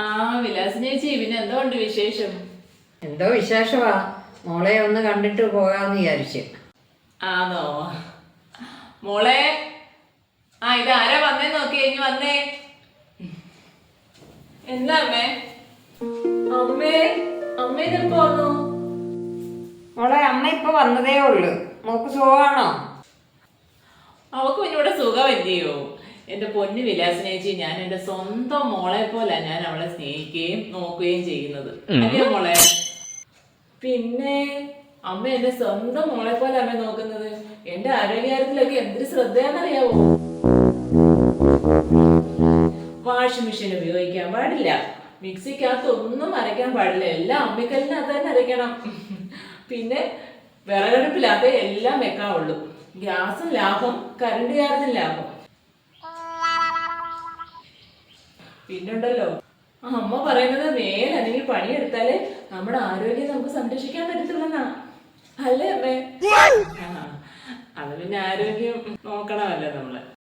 ആ വിലാസിനി ചേച്ചി, പിന്നെ എന്തോ ഉണ്ട് വിശേഷം? എന്തോ വിശേഷമാ, മോളെ ഒന്ന് കണ്ടിട്ട് പോകാമെന്ന് വിചാരിച്ചു. ആണോ മോളെ? ഇതാരാ വന്നേ നോക്കി ഇനി വന്നേ. എന്താ അമ്മേ? അമ്മേ അമ്മ ഇതെപ്പോ വന്നു? മോളെ, അമ്മ ഇപ്പൊ വന്നതേ ഉള്ളു. മോക്ക് സുഖമാണോ? അവക്ക് പിന്നെ സുഖമല്ലയോ? എന്റെ പൊന്നു വിലാസിനി ചേച്ചി, ഞാൻ എന്റെ സ്വന്തം മോളെ പോലെ ഞാൻ അവളെ സ്നേഹിക്കുകയും നോക്കുകയും ചെയ്യുന്നത്, അല്ലയോ മോളെ? പിന്നെ അമ്മ എന്റെ സ്വന്തം മോളെ പോലെ അമ്മ നോക്കുന്നത്. എന്റെ ആരോഗ്യകാര്യത്തിലൊക്കെ എന്തൊരു ശ്രദ്ധയാണെന്നറിയാവോ? വാഷിംഗ് മെഷീൻ ഉപയോഗിക്കാൻ പാടില്ല, മിക്സിക്കകത്ത് ഒന്നും അരയ്ക്കാൻ പാടില്ല, എല്ലാം അമ്മിക്കല്ലിനകത്ത് തന്നെ അരയ്ക്കണം. പിന്നെ വിറകടുപ്പില്ലാതെ എല്ലാം വെക്കാവുള്ളൂ. ഗ്യാസും ലാഭം, കറണ്ട് ചാർജും ലാഭം. പിന്നുണ്ടല്ലോ, അമ്മ പറയുന്നത് മേലല്ലെങ്കിൽ പണിയെടുത്താലേ നമ്മുടെ ആരോഗ്യം നമുക്ക് സംരക്ഷിക്കാൻ പറ്റത്തില്ലെന്നാ. അല്ലേ അമ്മേ? അത് പിന്നെ ആരോഗ്യം നോക്കണമല്ലോ നമ്മള്.